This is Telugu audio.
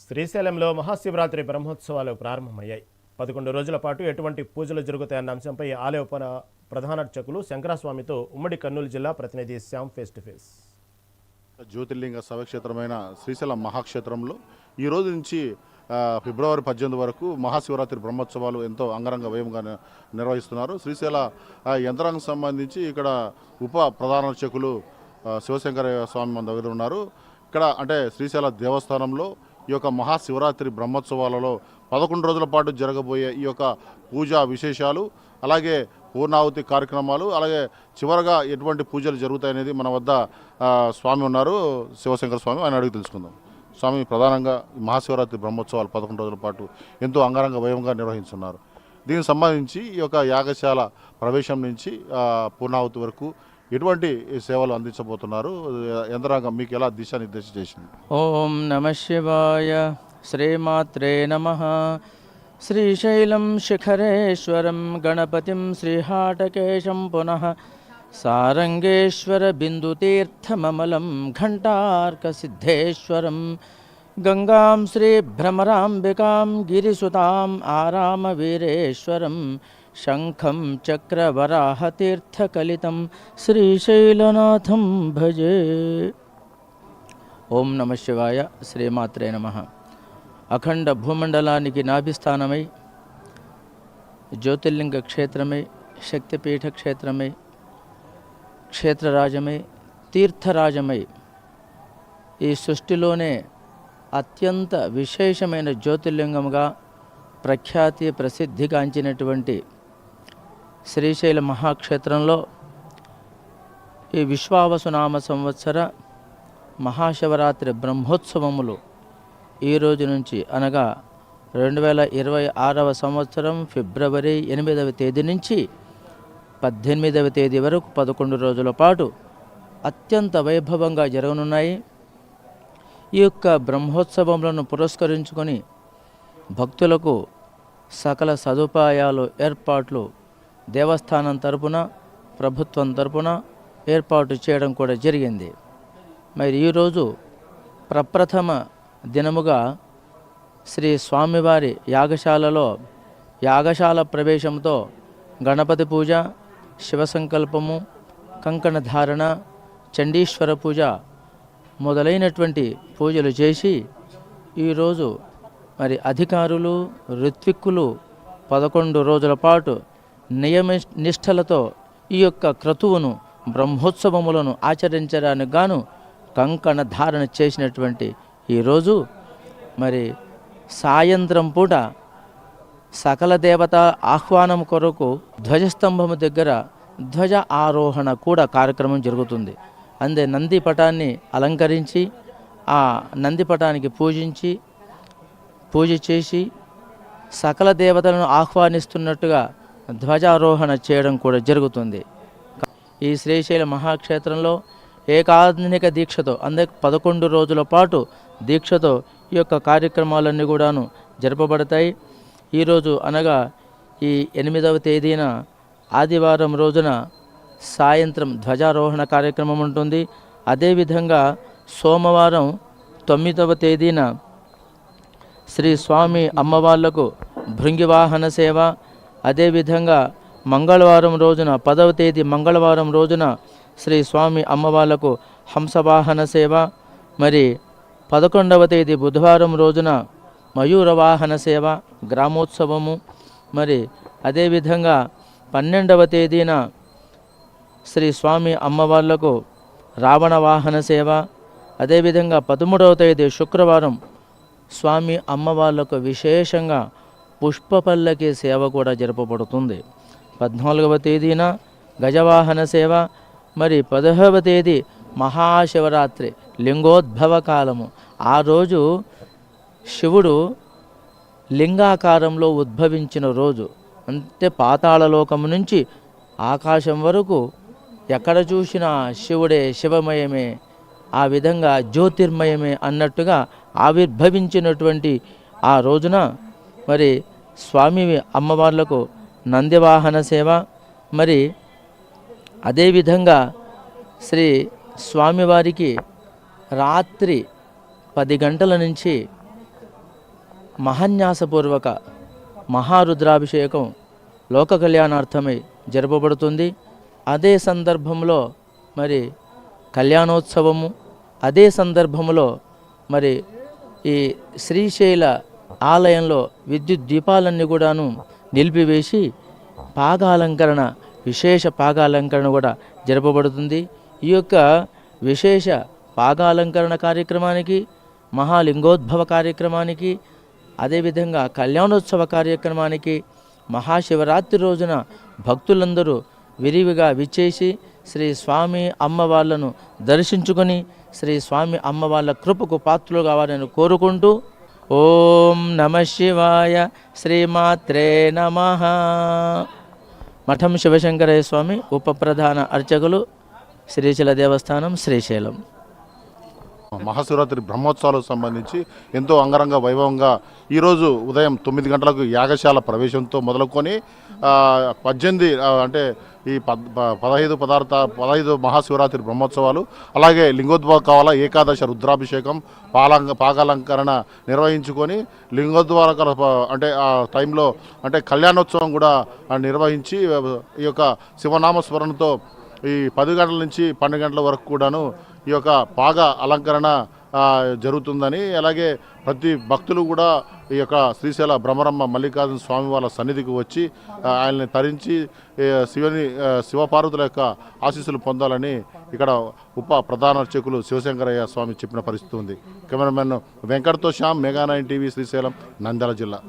శ్రీశైలంలో మహాశివరాత్రి బ్రహ్మోత్సవాలు ప్రారంభమయ్యాయి. 11 రోజుల పాటు ఎటువంటి పూజలు జరుగుతాయన్న అంశంపై ఆలయ ప్రధాన అర్చకులు శంకరస్వామితో ఉమ్మడి కర్నూలు జిల్లా ప్రతినిధి శ్యామ్ ఫేస్ టు ఫేస్. జ్యోతిర్లింగ శైవక్షేత్రమైన శ్రీశైలం మహాక్షేత్రంలో ఈ రోజు నుంచి ఫిబ్రవరి 18 వరకు మహాశివరాత్రి బ్రహ్మోత్సవాలు ఎంతో అంగరంగ వైభవంగా నిర్వహిస్తున్నారు. శ్రీశైల యంత్రాంగం సంబంధించి ఇక్కడ ఉప ప్రధాన అర్చకులు శివశంకర స్వామి మన దగ్గర ఉన్నారు. ఇక్కడ అంటే శ్రీశైల దేవస్థానంలో ఈ యొక్క మహాశివరాత్రి బ్రహ్మోత్సవాలలో 11 రోజుల పాటు జరగబోయే ఈ యొక్క పూజా విశేషాలు, అలాగే పూర్ణాహుతి కార్యక్రమాలు, అలాగే చివరగా ఎటువంటి పూజలు జరుగుతాయనేది మన వద్ద స్వామి ఉన్నారు, శివశంకర స్వామి. ఆయన అడిగి తెలుసుకుందాం. స్వామి, ప్రధానంగా మహాశివరాత్రి బ్రహ్మోత్సవాలు 11 రోజుల పాటు ఎంతో అంగరంగ వైభవంగా నిర్వహిస్తున్నారు. దీనికి సంబంధించి ఈ యొక్క యాగశాల ప్రవేశం నుంచి పూర్ణాహుతి వరకు ఎటువంటి సేవలు అందించబోతున్నారు? యంత్రాంగం మీకు ఎలా దిశానిర్దేశం చేసింది? ఓం నమః శివాయ. శ్రీమాత్రే నమః. శ్రీశైలం శిఖరేశ్వరం గణపతిం శ్రీహాటకేశం పునః సారంగేశ్వర బిందుతీర్థమమలం ఘంటార్కసిద్ధేశ్వరం గంగాం శ్రీభ్రమరాంబికాం గిరిసుతాం ఆరామవీరేశ్వరం శంఖం చక్రవరాహతీర్థకలితం శ్రీశైలనాథం భజే. ఓం నమః శివాయ. శ్రీమాత్రే నమః. అఖండ భూమండలానికి నాభిస్థానమై, జ్యోతిర్లింగ క్షేత్రమై, శక్తిపీఠ క్షేత్రమై, క్షేత్రరాజమై, తీర్థరాజమై, ఈ సృష్టిలోనే అత్యంత విశేషమైన జ్యోతిర్లింగముగా ప్రఖ్యాతి ప్రసిద్ధిగాంచినటువంటి శ్రీశైల మహాక్షేత్రంలో ఈ విశ్వావసునామ సంవత్సర మహాశివరాత్రి బ్రహ్మోత్సవములు ఈ రోజు నుంచి అనగా 2026వ సంవత్సరం ఫిబ్రవరి 8వ తేదీ నుంచి 18వ తేదీ వరకు 11 రోజుల పాటు అత్యంత వైభవంగా జరగనున్నాయి. ఈ యొక్క బ్రహ్మోత్సవములను పురస్కరించుకొని భక్తులకు సకల సదుపాయాలు ఏర్పాట్లు దేవస్థానం తరపున, ప్రభుత్వం తరపున ఏర్పాటు చేయడం కూడా జరిగింది. మరి ఈరోజు ప్రప్రథమ దినముగా శ్రీ స్వామివారి యాగశాలలో యాగశాల ప్రవేశంతో గణపతి పూజ, శివసంకల్పము, కంకణ ధారణ, చండీశ్వర పూజ మొదలైనటువంటి పూజలు చేసి ఈరోజు మరి అధికారులు, ఋత్విక్కులు 11 రోజుల పాటు నిష్టలతో ఈ యొక్క క్రతువును, బ్రహ్మోత్సవములను ఆచరించడానికి గాను కంకణ ధారణ చేసినటువంటి ఈరోజు మరి సాయంత్రం పూట సకల దేవత ఆహ్వానం కొరకు ధ్వజస్తంభము దగ్గర ధ్వజ ఆరోహణ కూడా కార్యక్రమం జరుగుతుంది. అందే నంది పటాన్ని అలంకరించి ఆ నంది పటానికి పూజ చేసి సకల దేవతలను ఆహ్వానిస్తున్నట్టుగా ధ్వజారోహణ చేయడం కూడా జరుగుతుంది. ఈ శ్రీశైల మహాక్షేత్రంలో ఏకాత్మిక దీక్షతో, అందరికి 11 రోజుల పాటు దీక్షతో ఈ యొక్క కార్యక్రమాలన్నీ కూడాను జరపబడతాయి. ఈరోజు అనగా ఈ 8వ తేదీన ఆదివారం రోజున సాయంత్రం ధ్వజారోహణ కార్యక్రమం ఉంటుంది. అదేవిధంగా సోమవారం 9వ తేదీన శ్రీ స్వామి అమ్మవార్లకు భృంగివాహన సేవ, అదేవిధంగా మంగళవారం రోజున 10వ తేదీ మంగళవారం రోజున శ్రీ స్వామి అమ్మవార్లకు హంసవాహన సేవ, మరి 11వ తేదీ బుధవారం రోజున మయూరవాహన సేవ, గ్రామోత్సవము, మరి అదేవిధంగా 12వ తేదీన శ్రీ స్వామి అమ్మవార్లకు రావణ వాహన సేవ, అదేవిధంగా 13వ తేదీ శుక్రవారం స్వామి అమ్మవార్లకు విశేషంగా పుష్పపల్లకి సేవ కూడా జరపబడుతుంది. 14వ తేదీన గజవాహన సేవ, మరి 15వ తేదీ మహాశివరాత్రి లింగోద్భవ కాలము. ఆ రోజు శివుడు లింగాకారంలో ఉద్భవించిన రోజు. అంటే పాతాళలోకము నుంచి ఆకాశం వరకు ఎక్కడ చూసినా శివుడే, శివమయమే, ఆ విధంగా జ్యోతిర్మయమే అన్నట్టుగా ఆవిర్భవించినటువంటి ఆ రోజున మరి స్వామి అమ్మవార్లకు నందివాహన సేవ, మరి అదేవిధంగా శ్రీ స్వామివారికి రాత్రి 10 గంటల నుంచి మహాన్యాసపూర్వక మహారుద్రాభిషేకం లోక కళ్యాణార్థమై జరపబడుతుంది. అదే సందర్భంలో మరి కళ్యాణోత్సవము, అదే సందర్భంలో మరి ఈ శ్రీశైల ఆలయంలో విద్యుత్ దీపాలన్నీ కూడాను నిలిపివేసి పాగాలంకరణ, విశేష పాగాలంకరణ కూడా జరపబడుతుంది. ఈ యొక్క విశేష పాగాలంకరణ కార్యక్రమానికి, మహాలింగోద్భవ కార్యక్రమానికి, అదేవిధంగా కళ్యాణోత్సవ కార్యక్రమానికి మహాశివరాత్రి రోజున భక్తులందరూ విరివిగా విచ్చేసి శ్రీ స్వామి అమ్మవార్లను దర్శించుకొని శ్రీ స్వామి అమ్మవార్ల కృపకు పాత్రలు కావాలని కోరుకుంటూ ఓం నమ శివాయ శ్రీమాత్రే నమః. మఠం శివశంకరయ్య స్వామి ఉప ప్రధాన అర్చకులు, శ్రీశైల దేవస్థానం, శ్రీశైలం. మహాశివరాత్రి బ్రహ్మోత్సవాలకు సంబంధించి ఎంతో అంగరంగ వైభవంగా ఈరోజు ఉదయం 9 గంటలకు యాగశాల ప్రవేశంతో మొదలుకొని 18 అంటే ఈ 15 మహాశివరాత్రి బ్రహ్మోత్సవాలు, అలాగే లింగోద్భవ కావాల ఏకాదశ రుద్రాభిషేకం, పాగాలంకరణ నిర్వహించుకొని లింగోద్భవ అంటే ఆ టైంలో అంటే కళ్యాణోత్సవం కూడా నిర్వహించి ఈ యొక్క శివనామ స్మరణతో ఈ 10 గంటల నుంచి 12 గంటల వరకు కూడాను ఈ యొక్క పాగ అలంకరణ జరుగుతుందని, అలాగే ప్రతి భక్తులు కూడా ఈ యొక్క శ్రీశైల భ్రమరమ్మ మల్లికార్జున స్వామి వాళ్ళ సన్నిధికి వచ్చి ఆయన్ని తరించి శివపార్వతుల యొక్క ఆశీస్సులు పొందాలని ఇక్కడ ఉప ప్రధాన అర్చకులు శివశంకరయ్య స్వామి చెప్పిన పరిస్థితి ఉంది. కెమెరామెన్ వెంకట్తో శ్యామ్, మెగా 9 టీవీ, శ్రీశైలం, నంద్యాల జిల్లా.